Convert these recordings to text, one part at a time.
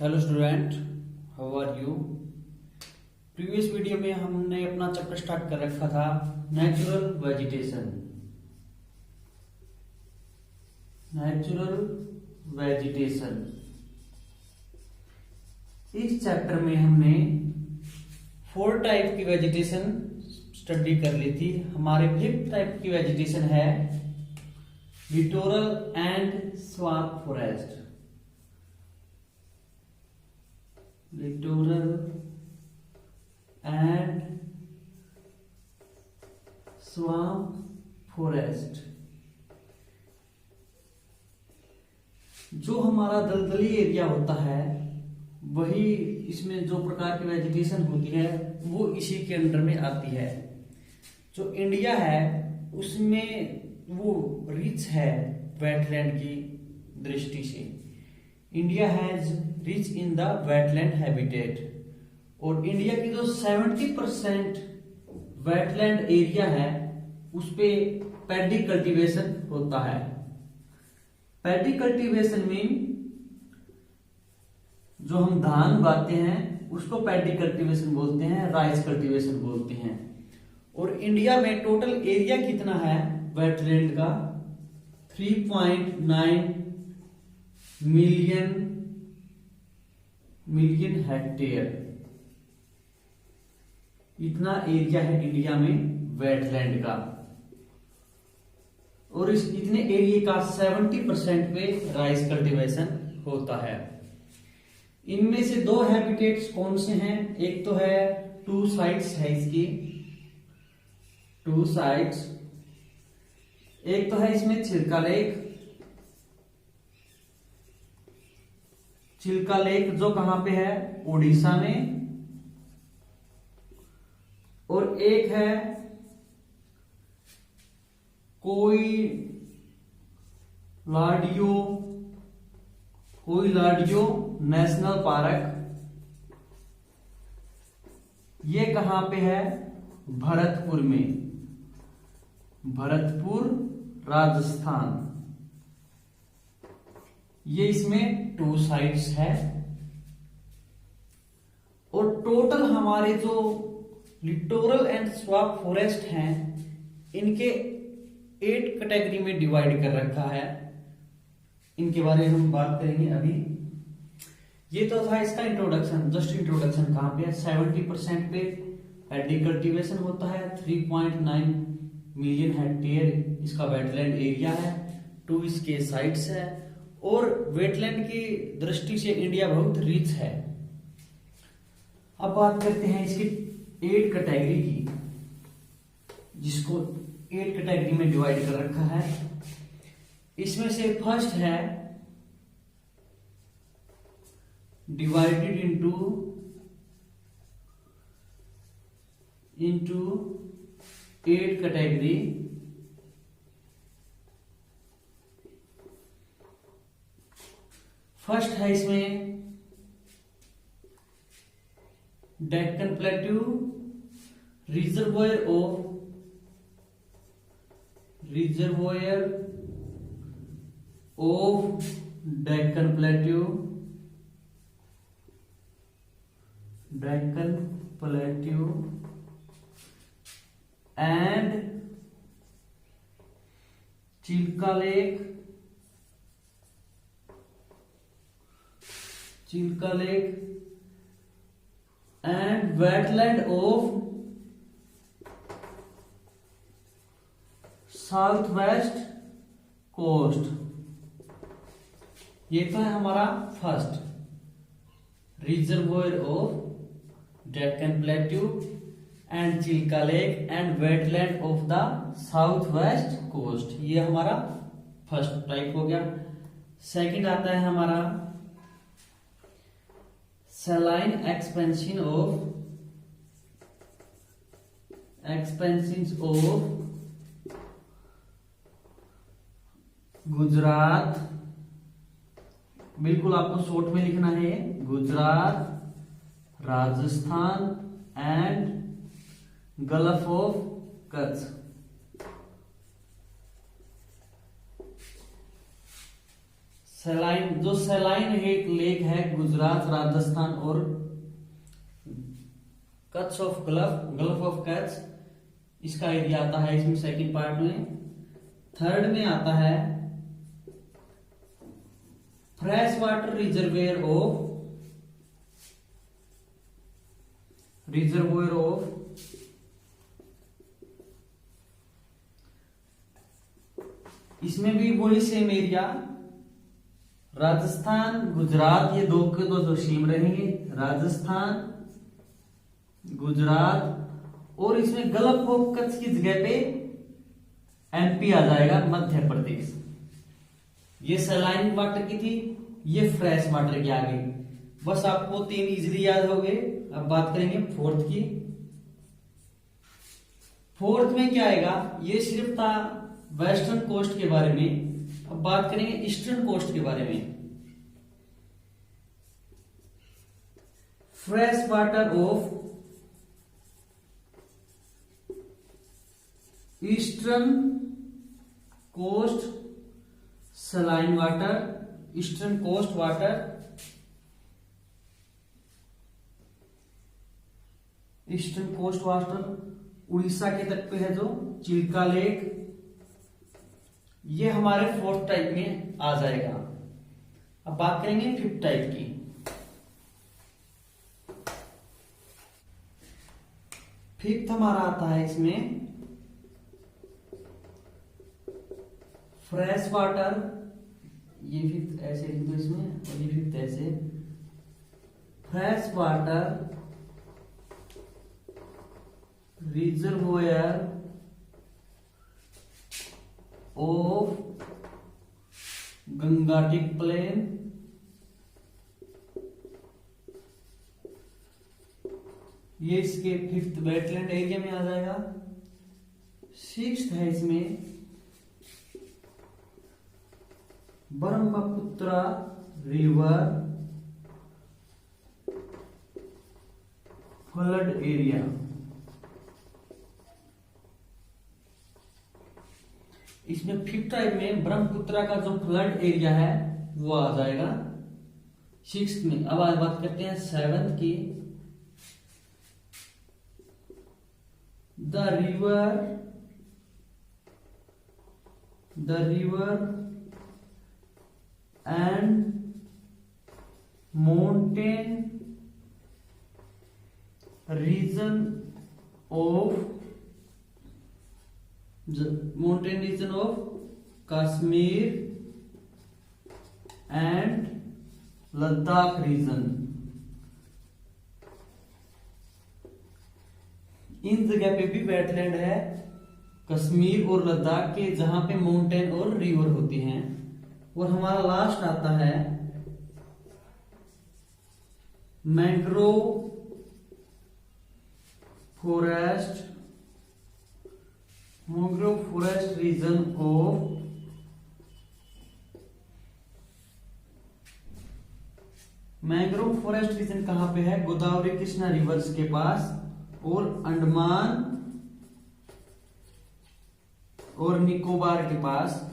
Hello student, how are you. Previous video में हमने अपना चैप्टर स्टार्ट कर रखा था नेचुरल वेजिटेशन। इस चैप्टर में हमने 4 टाइप की वेजिटेशन स्टडी कर ली थी। हमारे 5th टाइप की वेजिटेशन है littoral and swamp forest. Littoral and swamp forest. जो हमारा दलदली एरिया होता है वही इसमें जो प्रकार की वेजिटेशन होती है वो इसी के अंडर में आती है। जो इंडिया है उसमें वो रिच है वेटलैंड की दृष्टि से। India has rich in the wetland habitat और इंडिया की जो 70% वेटलैंड एरिया है उस पे पैडी कल्टीवेशन होता है। पैडी कल्टीवेशन में जो हम धान उगाते हैं उसको पैडी कल्टीवेशन बोलते हैं, राइस कल्टीवेशन बोलते हैं। और इंडिया में टोटल एरिया कितना है वेटलैंड का? 3.9 मिलियन हेक्टेयर। इतना एरिया है इंडिया में वेटलैंड का और इस इतने एरिया का 70% पे राइस कल्टीवेशन होता है। इनमें से 2 हैबिटेट्स कौन से हैं? एक तो है 2 साइट्स है इसकी, 2 साइट्स। एक तो है इसमें चिल्का लेक। चिल्का लेक जो कहां पे है? उड़ीसा में। और एक है कोयलाडियो नेशनल पार्क। ये कहां पे है? भरतपुर में, भरतपुर राजस्थान। ये इसमें 2 साइट्स है। और टोटल हमारे जो लिटोरल एंड स्वैम्प फॉरेस्ट हैं इनके 8 कैटेगरी में डिवाइड कर रखा है। इनके बारे में हम बात करेंगे अभी। ये तो था इसका इंट्रोडक्शन, जस्ट इंट्रोडक्शन। कहां पे है? 70% पे पैडी कल्टीवेशन होता है। 3.9 मिलियन हेक्टेयर इसका वेटलैंड एरिया है। 2 इसके साइट्स है और वेटलैंड की दृष्टि से इंडिया बहुत रिच है। अब बात करते हैं इसकी 8 कैटेगरी की, जिसको 8 कैटेगरी में डिवाइड कर रखा है। इसमें से फर्स्ट है डिवाइडेड इनटू 8 कैटेगरी। फर्स्ट है इसमें Deccan plateau, reservoir of Deccan plateau and Chilka lake and wetland of south west coast. ये तो है हमारा first, reservoir of Deccan plateau and Chilka lake and wetland of the south west coast. ये हमारा फर्स्ट टाइप हो गया। सेकंड आता है हमारा सलाइन एक्सपेंशन ऑफ गुजरात। बिल्कुल आपको शॉर्ट में लिखना है, Gujarat, Rajasthan and gulf of Kutch. Saline एक लेक है गुजरात, राजस्थान और Kutch of gulf of Kutch, इसका एरिया आता है इसमें सेकंड पार्ट में। थर्ड में आता है फ्रेश वाटर रिजर्वेयर ऑफ इसमें भी वही सेम एरिया, राजस्थान गुजरात, ये दो के दो जो सेम रहेंगे, राजस्थान गुजरात, और इसमें गल्फ ऑफ कच्छ की जगह पे एमपी आ जाएगा, मध्य प्रदेश। ये सैलाइन वाटर की थी, ये फ्रेश वाटर की आ गई। बस आपको तीन इजीली याद हो गए। अब बात करेंगे फोर्थ की। फोर्थ में क्या आएगा, ये सिर्फ था वेस्टर्न कोस्ट के बारे में। अब बात करेंगे ईस्टर्न कोस्ट के बारे में। Fresh water of eastern coast saline water, eastern coast water, eastern coast water Orissa के तट पे है जो चिल्का लेक, ये हमारे फोर्थ टाइप में आ जाएगा। अब बात करेंगे फिफ्थ टाइप की। फिफ्थ हमारा आता है इसमें फ्रेश वाटर, ये फिफ्थ ऐसे लिख दो इसमें, और ये फिफ्थ ऐसे। Fresh water reservoir of Gangetic plain, ये इसके फिफ्थ वेटलैंड एरिया में आ जाएगा। सिक्स्थ है इसमें ब्रह्मपुत्र रिवर फ्लड एरिया। इसमें फिफ्थ टाइप में ब्रह्मपुत्र का जो फ्लड एरिया है वो आ जाएगा सिक्स्थ में। अब आज बात करते हैं सेवंथ की। The river and mountain region of Kashmir and Ladakh region. इन जगह पे भी वेटलैंड है कश्मीर और लद्दाख के, जहां पे माउंटेन और रिवर होती हैं। और हमारा लास्ट आता है mangrove forest region of mangrove forest region कहां पे है, गोदावरी कृष्णा रिवर्स के पास और अंडमान और निकोबार के पास,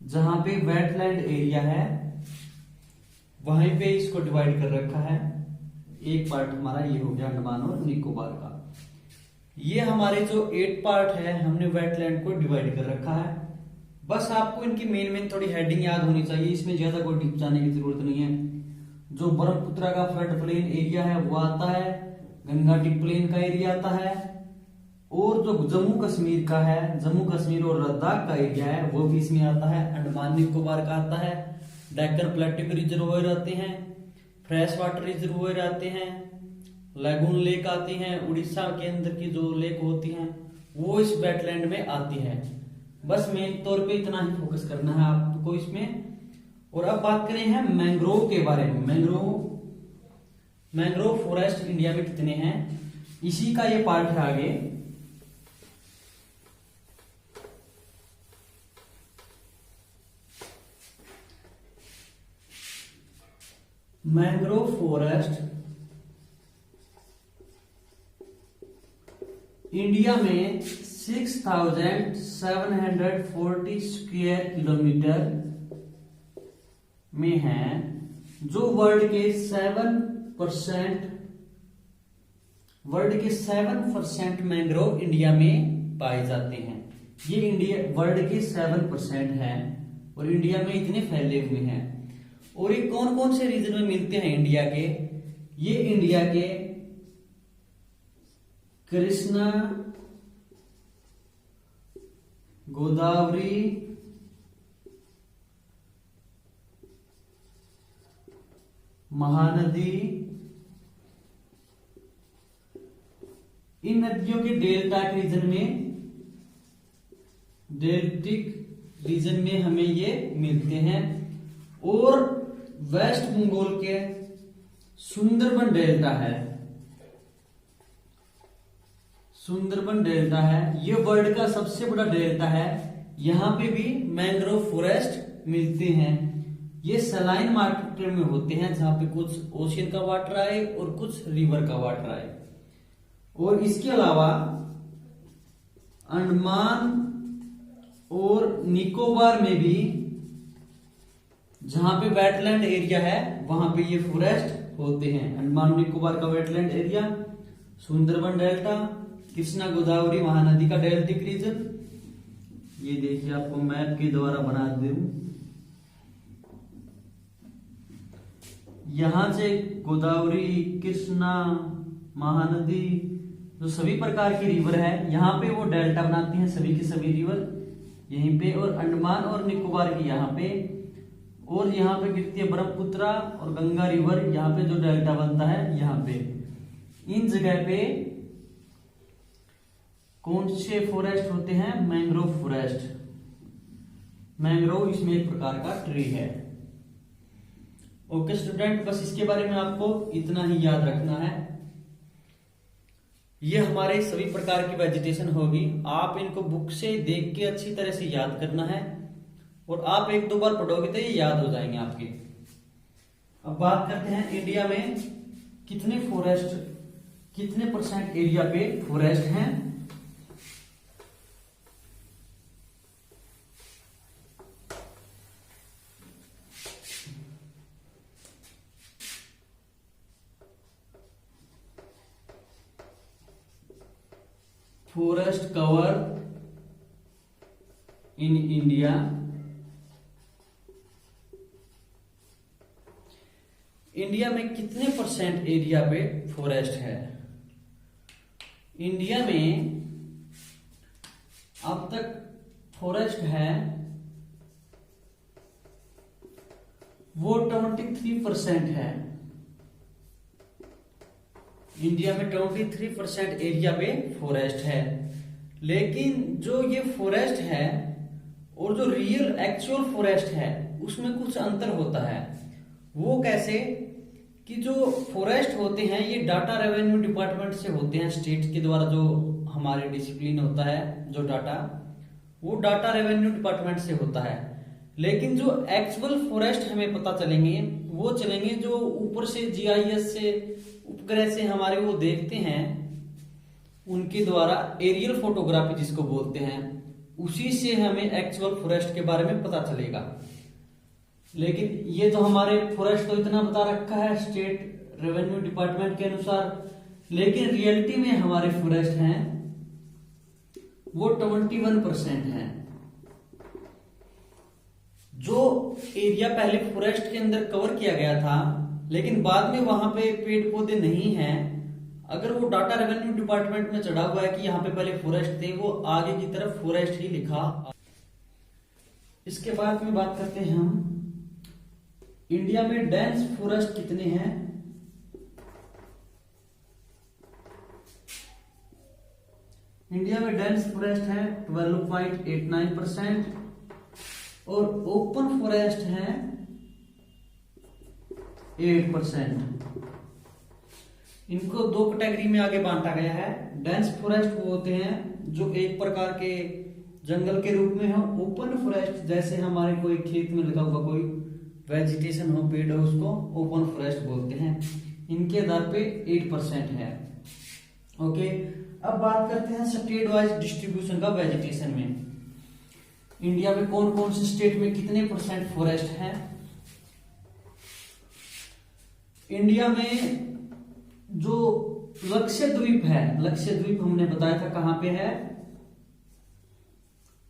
जहां पे वेटलैंड एरिया है वहीं पे इसको डिवाइड कर रखा है। एक पार्ट हमारा ये हो गया अंडमान और निकोबार का। ये हमारे जो 8 पार्ट है हमने वेटलैंड को डिवाइड कर रखा है। बस आपको इनकी मेन थोड़ी हेडिंग याद होनी चाहिए, इसमें ज्यादा कोई डीप जाने की जरूरत नहीं है। जो ब्रह्मपुत्र का फ्लड प्लेन एरिया है वो आता है, गंगाटिक प्लेन का एरिया आता है, और जो जम्मू कश्मीर का है, जम्मू कश्मीर और लद्दाख का एरिया है वो भी इसमें आता है, अंडमान निकोबार का आता है, डेक्कन प्लेटू रिजर्वोयर आते हैं, फ्रेश वाटर रिजर्वोयर आते हैं, लगून लेक आती हैं, उड़ीसा के अंदर की जो लेक होती हैं वो इस वेटलैंड में आती है। बस मेन तौर पे इतना ही फोकस करना है आपको इसमें। और अब बात करें हैं मैंग्रोव के बारे में। मैंग्रोव फॉरेस्ट इंडिया में कितने हैं, इसी का ये पार्ट है आगे। मैंग्रोव फॉरेस्ट इंडिया में 6,740 स्क्वायर किलोमीटर में हैं, जो वर्ल्ड के 7% मैंग्रोव इंडिया में पाए जाते हैं। ये इंडिया वर्ल्ड के 7% हैं और इंडिया में इतने फैले हुए हैं। और ये कौन कौन से रीजन में मिलते हैं इंडिया के? ये इंडिया के कृष्णा, गोदावरी, महानदी, इन नदियों के डेल्टिक रीजन में हमें ये मिलते हैं। और वेस्ट बंगाल के सुंदरबन डेल्टा है, ये वर्ल्ड का सबसे बड़ा डेल्टा है। यहां पे भी मैंग्रोव फॉरेस्ट मिलते हैं। ये सलाइन मार्केट में होते हैं, जहां पे कुछ ओशियन का वाटर आए और कुछ रिवर का वाटर आए। और इसके अलावा अंडमान और निकोबार में भी, जहां पे वेटलैंड एरिया है, वहां पे ये फॉरेस्ट होते हैं। अंडमान निकोबार का wetland area, Sundarban delta, Krishna Godavari Mahanadi का डेल्टिक रीजन। ये देखिए, आपको मैप के द्वारा बना दूं। यहां से गोदावरी, कृष्णा, महानदी, जो सभी प्रकार की रिवर है, यहाँ पे वो डेल्टा बनाती हैं, सभी की सभी रिवर यहीं पे। और अंडमान और निकोबार की यहाँ पे, और यहाँ पे गिरती है ब्रह्मपुत्रा और गंगा रिवर, यहाँ पे जो डेल्टा बनता है यहाँ पे। इन जगह पे कौन से फॉरेस्ट होते हैं? Mangrove forest. मैंग्रोव इसमें एक प्रकार का ट्री है। ओके स्टूडेंट, बस इसके बारे में आपको इतना ही याद रखना है। ये हमारे सभी प्रकार की वेजिटेशन होगी। आप इनको बुक से देख के अच्छी तरह से याद करना है, और आप एक दो बार पढ़ोगे तो ये याद हो जाएंगे आपके। अब बात करते हैं इंडिया में कितने परसेंट एरिया पे फॉरेस्ट हैं। Forest cover in India, India में कितने परसेंट एरिया पे फॉरेस्ट है? इंडिया में अब तक फॉरेस्ट है वो 23% है। इंडिया में 23% एरिया पे फॉरेस्ट है। लेकिन जो ये फॉरेस्ट है और जो रियल एक्चुअल फॉरेस्ट है, उसमें कुछ अंतर होता है। वो कैसे? कि जो फॉरेस्ट होते हैं ये डाटा रेवेन्यू डिपार्टमेंट से होते हैं, स्टेट के द्वारा जो हमारे डिसिप्लिन होता है, जो डाटा, वो डाटा रेवेन्यू डिपार्टमेंट से होता है। लेकिन जो एक्चुअल फॉरेस्ट हमें पता चलेंगे वो चलेंगे जो ऊपर से जीआईएस से, उपग्रह से हमारे वो देखते हैं, उनके द्वारा एरियल फोटोग्राफी जिसको बोलते हैं, उसी से हमें एक्चुअल फॉरेस्ट के बारे में पता चलेगा। लेकिन ये तो हमारे फॉरेस्ट तो इतना बता रखा है स्टेट रेवेन्यू डिपार्टमेंट के अनुसार, लेकिन रियलिटी में हमारे फॉरेस्ट हैं वो 21% हैं। जो एरिया पहले फॉरेस्ट के अंदर कवर किया गया था, लेकिन बाद में वहां पे पेड़ पौधे नहीं हैं, अगर वो डाटा रेवेन्यू डिपार्टमेंट में चढ़ा हुआ है कि यहाँ पे पहले फॉरेस्ट थे, वो आगे की तरफ फॉरेस्ट ही लिखा। इसके बाद में बात करते हैं हम इंडिया में डेंस फॉरेस्ट कितने हैं। इंडिया में डेंस फॉरेस्ट है 12.89% और ओपन फॉरेस्ट है 8%। इनको दो कैटेगरी में आगे बांटा गया है। डेंस फॉरेस्ट वो होते हैं जो एक प्रकार के जंगल के रूप में है। ओपन फॉरेस्ट जैसे हमारे कोई खेत में लगा हुआ कोई वेजिटेशन हो, पेड़ हो, उसको ओपन फॉरेस्ट बोलते हैं। इनके आधार पे 8% है। ओके, अब बात करते हैं स्टेट वाइज डिस्ट्रीब्यूशन का वेजिटेशन में। इंडिया में कौन कौन से स्टेट में कितने % फॉरेस्ट है। इंडिया में जो लक्षद्वीप है, लक्षद्वीप हमने बताया था कहां पे है,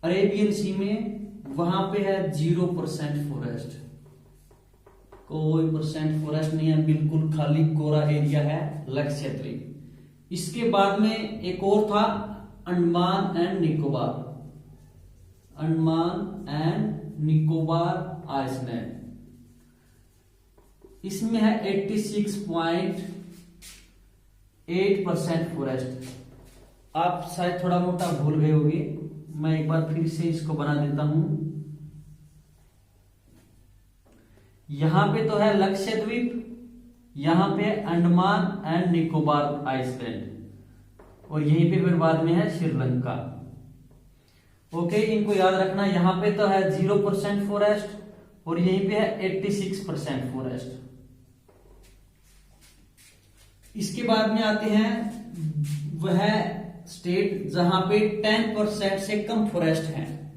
अरेबियन सी में, वहां पे है 0% फॉरेस्ट, कोई परसेंट फॉरेस्ट नहीं है, बिल्कुल खाली कोरा एरिया है लक्षद्वीप। इसके बाद में एक और था Andaman and Nicobar, Andaman and Nicobar island, इसमें है 86.8% फॉरेस्ट। आप शायद थोड़ा मोटा भूल गए होंगे, मैं एक बार फिर से इसको बना देता हूं। यहां पे तो है लक्षद्वीप, यहां पे अंडमान एंड निकोबार आइलैंड, और यहीं पे फिर बाद में है श्रीलंका। ओके, इनको याद रखना। यहां पे तो है 0% फॉरेस्ट और यहीं पे है 86% फॉरेस्ट। इसके बाद में आते हैं वह स्टेट जहां पे 10% से कम फॉरेस्ट है।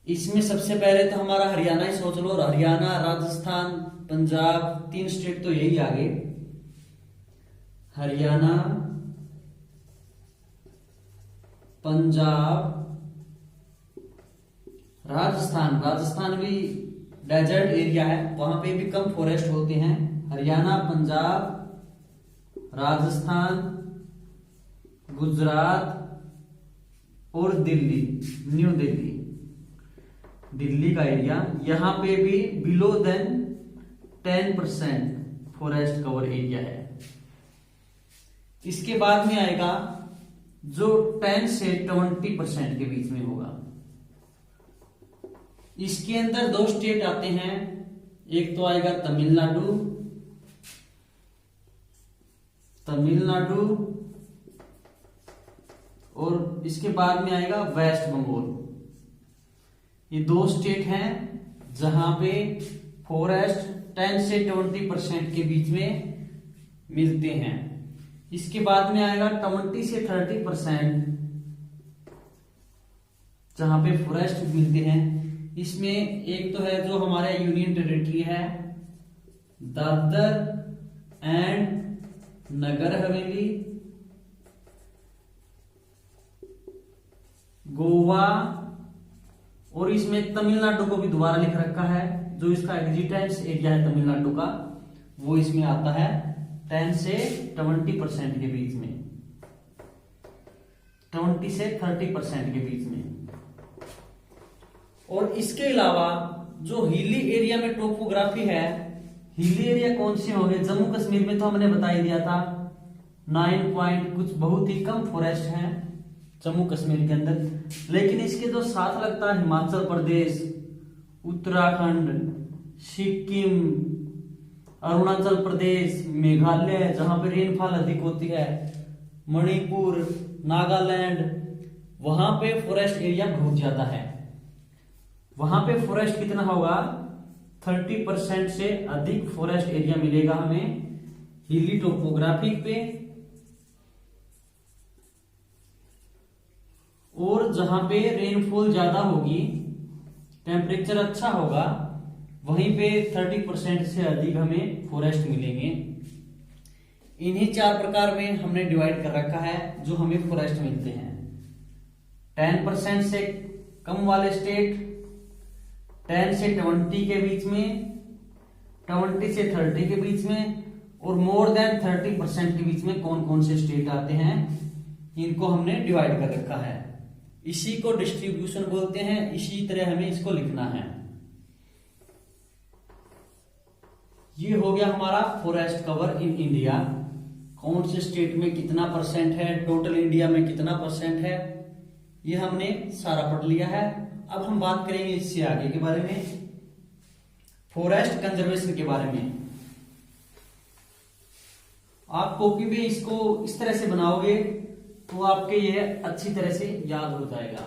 इसमें सबसे पहले तो हमारा हरियाणा ही सोच लो, हरियाणा, राजस्थान, पंजाब, 3 स्टेट तो यही आ गए, हरियाणा, पंजाब, राजस्थान। राजस्थान भी डेजर्ट एरिया है, वहां पे भी कम फॉरेस्ट होते हैं। हरियाणा, पंजाब, राजस्थान, गुजरात और दिल्ली, न्यू दिल्ली, दिल्ली का एरिया, यहां पे भी below than 10% forest cover area है। इसके बाद में आएगा जो 10 से 20% के बीच में होगा। इसके अंदर 2 स्टेट आते हैं, एक तो आएगा तमिलनाडु, तमिलनाडु, और इसके बाद में आएगा वेस्ट बंगाल। ये 2 स्टेट हैं जहां पे फॉरेस्ट 10 से 20% के बीच में मिलते हैं। इसके बाद में आएगा 20 से 30% जहां पे फॉरेस्ट मिलते हैं। इसमें एक तो है जो हमारा यूनियन टेरिटरी है, दादर एंड नगर हवेली, गोवा, और इसमें तमिलनाडु को भी दोबारा लिख रखा है। जो इसका एग्जिस्टेंस एरिया है तमिलनाडु का, वो इसमें आता है 10 से 20% के बीच में, 20 से 30% के बीच में। और इसके अलावा जो हिली एरिया में टोपोग्राफी है, हिली एरिया कौन से होंगे? जम्मू कश्मीर में तो हमने बता ही दिया था 9 पॉइंट कुछ, बहुत ही कम फॉरेस्ट है जम्मू कश्मीर के अंदर। लेकिन इसके जो साथ लगता है हिमाचल प्रदेश, उत्तराखंड, सिक्किम, अरुणाचल प्रदेश, मेघालय जहां पे रेनफॉल अधिक होती है, मणिपुर, नागालैंड, वहां पे फॉरेस्ट एरिया बहुत ज्यादा है। वहां पे फॉरेस्ट कितना होगा? 30% से अधिक फॉरेस्ट एरिया मिलेगा हमें हिली टोपोग्राफी पे। और जहां पे रेनफॉल ज्यादा होगी, टेम्परेचर अच्छा होगा, वहीं पे 30% से अधिक हमें फॉरेस्ट मिलेंगे। इन्हीं 4 प्रकार में हमने डिवाइड कर रखा है जो हमें फॉरेस्ट मिलते हैं। 10% से कम वाले स्टेट, 10 से 20 के बीच में, 20 से 30 के बीच में, और मोर देन 30% के बीच में कौन कौन से स्टेट आते हैं, इनको हमने डिवाइड कर रखा है। इसी को डिस्ट्रीब्यूशन बोलते हैं, इसी तरह हमें इसको लिखना है। ये हो गया हमारा फॉरेस्ट कवर इन इंडिया, कौन से स्टेट में कितना परसेंट है, टोटल इंडिया में कितना परसेंट है, ये हमने सारा पढ़ लिया है। अब हम बात करेंगे इससे आगे के बारे में, फॉरेस्ट कंजर्वेशन के बारे में। आप कॉपी में इसको इस तरह से बनाओगे तो आपके ये अच्छी तरह से याद हो जाएगा।